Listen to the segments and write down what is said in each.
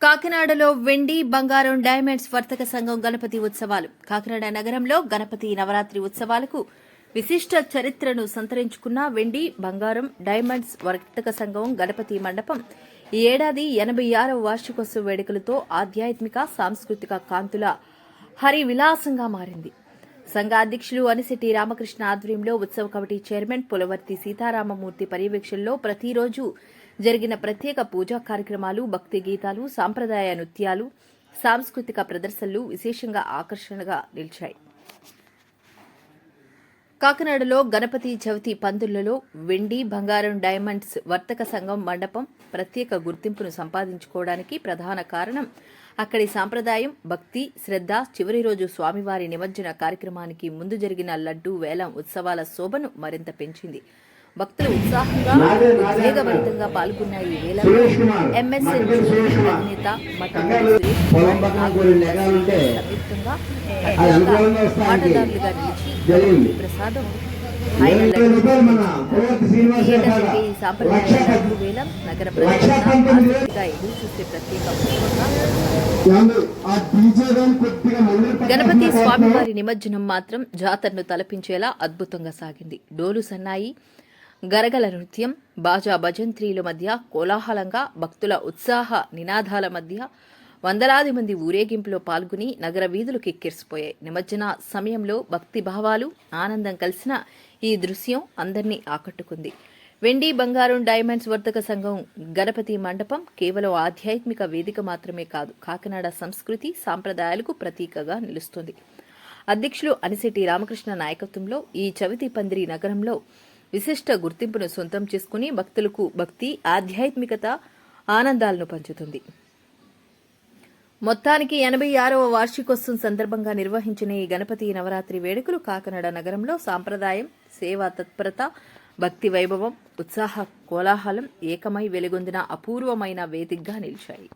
కాకినాడలో వెండి బంగారం డైమండ్స్ వర్తక సంఘం గణపతి ఉత్సవాలు. కాకినాడ నగరంలో గణపతి నవరాత్రి ఉత్సవాలకు విశిష్ట చరిత్రను సంతరించుకున్న వెండి బంగారం డైమండ్స్ వర్తక సంఘం గణపతి మండపం ఈ ఏడాది 86వ వార్షికోత్సవ వేడుకలతో ఆధ్యాత్మిక సాంస్కృతిక కాంతుల హరివిలాసంగా మారింది. సంఘ అధ్యక్షులు అనిశెట్టి రామకృష్ణ ఆధ్వర్యంలో ఉత్సవ కమిటీ చైర్మన్ పులవర్తి సీతారామమూర్తి పర్యవేక్షణలో ప్రతిరోజు జరిగిన ప్రత్యేక పూజా కార్యక్రమాలు, భక్తి గీతాలు, సాంప్రదాయ నృత్యాలు, సాంస్కృతిక ప్రదర్శనలు విశేషంగా ఆకర్షణగా నిలిచాయి. కాకినాడలో గణపతి చవితి పందులలో వెండి బంగారం డైమండ్స్ వర్తక సంఘం మండపం ప్రత్యేక గుర్తింపును సంపాదించుకోవడానికి ప్రధాన కారణం అక్కడి సాంప్రదాయం, భక్తి, శ్రద్ధ. చివరి రోజు స్వామివారి నిమజ్జన కార్యక్రమానికి ముందు జరిగిన లడ్డూ వేలం ఉత్సవాల శోభను మరింత పెంచింది. భక్తులు ఉత్సాహంగా ఉద్వేగభరితంగా పాల్గొన్న ఈ వేలంలో ఎంఎస్ఎన్ అధినేత మఠంపల్లి సంయుక్తంగా ఆటగాళ్లుగా నిలిచి ప్రసాదం సాంప్రదాయ లడ్డూ వేలం నగర ప్రజలుగా ఎదురు చూసే ప్రత్యేక గణపతి స్వామివారి నిమజ్జనం మాత్రం జాతరను తలపించేలా అద్భుతంగా సాగింది. డోలు సన్నాయి, గరగల నృత్యం, బాజా భజంత్రీల మధ్య కోలాహలంగా భక్తుల ఉత్సాహ నినాదాల మధ్య వందలాది మంది ఊరేగింపులో పాల్గొని నగర వీధులు కిక్కిరిసిపోయాయి. నిమజ్జన సమయంలో భక్తి భావాలు, ఆనందం కలిసిన ఈ దృశ్యం అందరినీ ఆకట్టుకుంది. వెండి బంగారం డైమండ్స్ వర్తక సంఘం గణపతి మండపం కేవలం ఆధ్యాత్మిక వేదిక మాత్రమే కాదు, కాకినాడ సంస్కృతి సాంప్రదాయాలకు ప్రతీకగా నిలుస్తుంది. అధ్యక్షులు అనిశెట్టి రామకృష్ణ నాయకత్వంలో ఈ చవితి పందిరి నగరంలో విశిష్ట గుర్తింపును సొంతం చేసుకుని భక్తులకు భక్తి, ఆధ్యాత్మికత, ఆనందాలను పంచుతుంది. మొత్తానికి 86వ వార్షికోత్సవం సందర్భంగా నిర్వహించిన ఈ గణపతి నవరాత్రి వేడుకలు కాకినాడ నగరంలో సాంప్రదాయం, సేవా తత్పరత, భక్తి వైభవం, ఉత్సాహ కోలాహలం ఏకమై వెలుగొందిన అపూర్వమైన వేదికగా నిలిచాయి.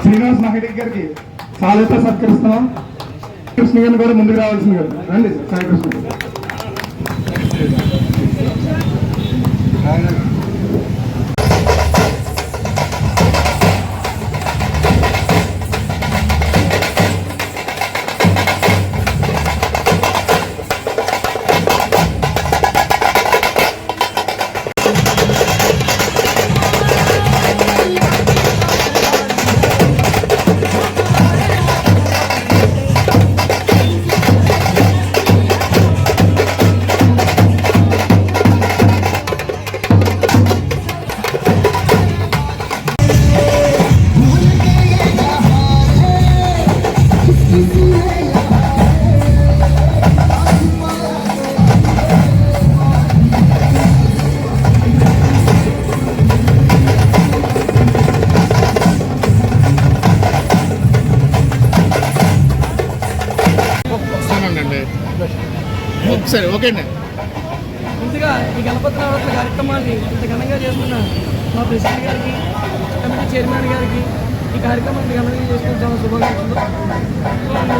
శ్రీనివాస్ నాయుడు గారికి సాలతో సత్కరిస్తున్నాం. కృష్ణ గారిని కూడా ముందుకు రావాల్సింది కదా. రండి సాయి కృష్ణ గారు. సరే ఓకే అండి. ముందుగా ఈ గణపతి నవరాత్రి కార్యక్రమాన్ని ఇంత ఘనంగా చేస్తున్న మా ప్రెసిడెంట్ గారికి, కమిటీ చైర్మన్ గారికి ఈ కార్యక్రమాన్ని ఘనంగా చేసుకుని చాలా శుభాకాంక్షలు.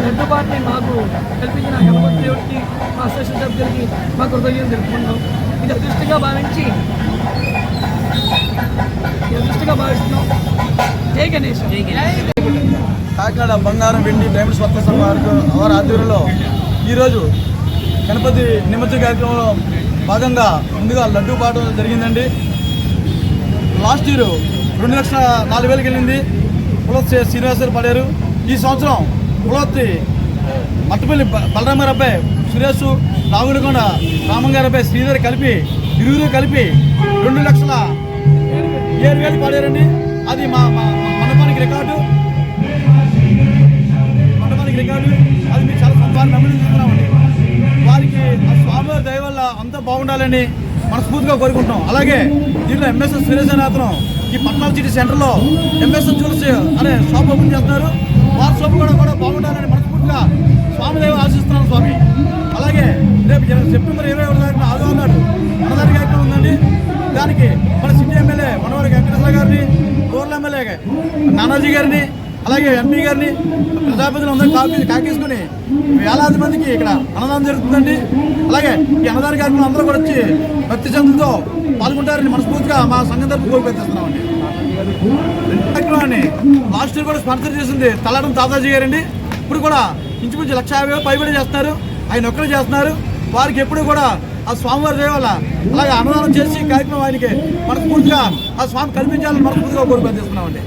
లడ్డు పాటని మాకు కల్పించిన గణపతి దేవుడికి, మా అసోసియేషన్ సభ్యులకి మా కృతజ్ఞతలు తెలుపుకుంటాం. ఇది అదృష్టంగా భావిస్తున్నాం. జై గణేష్. కాకినాడ బంగారం వెండి డైమండ్స్ వర్త సంఘం వారి ఆధ్వర్యంలో ఈరోజు గణపతి నిమజ్జన కార్యక్రమంలో భాగంగా ముందుగా లడ్డూ పాట జరిగిందండి. లాస్ట్ ఇయర్ 2,04,000 వెళ్ళింది. పులత్తి శ్రీనివాసరావు పడారు. ఈ సంవత్సరం పులత్తి మట్టపల్లి బలరామారు అబ్బాయి సురేష్, రావులకొండ రామంగారు అబ్బాయి శ్రీధర్ కలిపి ఇరువురు కలిపి 2,07,000 పడారండి. అది మా మండపానికి రికార్డు. అది మేము చాలా సంపాదన అభినందిస్తున్నామండి. వారికి ఆ స్వామివారి దయ వల్ల అంతా బాగుండాలని మనస్ఫూర్తిగా కోరుకుంటాం. అలాగే దీంట్లో ఎంఎస్ఎస్ సురేష్ అనే అతను ఈ పట్నాల్ సిటీ సెంటర్లో ఎంఎస్ఎస్ జ్యూల్స్ అనే షాప్ ఓపెన్ చేస్తున్నారు. వారి షాప్ కూడా బాగుండాలని మనస్ఫూర్తిగా స్వామి దయ ఆశిస్తున్నాను స్వామి. అలాగే రేపు సెప్టెంబర్ 21 తారీఖున ఆదివారం నాడు అన్నదాన కార్యక్రమం ఉందండి. దానికి మన సిటీ ఎమ్మెల్యే మనవరి వెంకటేశ్వర గారిని, రూరల్ ఎమ్మెల్యే నానాజీ గారిని, అలాగే ఎంపీ గారిని, ప్రజాప్రతినిధులు అందరూ కాకేసుకుని వేలాది మందికి ఇక్కడ అన్నదానం జరుగుతుందండి. అలాగే ఈ అన్నదాన కార్యక్రమం అందరూ కూడా వచ్చి భక్తి శ్రద్ధలతో పాల్గొంటారని మనస్ఫూర్తిగా మా సంఘం తరఫున కోరుపెట్టేస్తున్నామండి. కార్యక్రమాన్ని లాస్ట్ ఇయర్ కూడా స్పాన్సర్ చేసింది తలాటం తాతాజీ గారండి. ఇప్పుడు కూడా ఇంచుమించు 1,50,000 పైబడి చేస్తున్నారు. ఆయన ఒక్కడే చేస్తున్నారు. వారికి ఎప్పుడు కూడా ఆ స్వామివారి దయ వల్ల అలాగే అన్నదానం చేసి కార్యక్రమం ఆయనకి మనస్ఫూర్తిగా ఆ స్వామి కల్పించాలని మనస్ఫూర్తిగా కోరుపెట్టేస్తున్నామండి.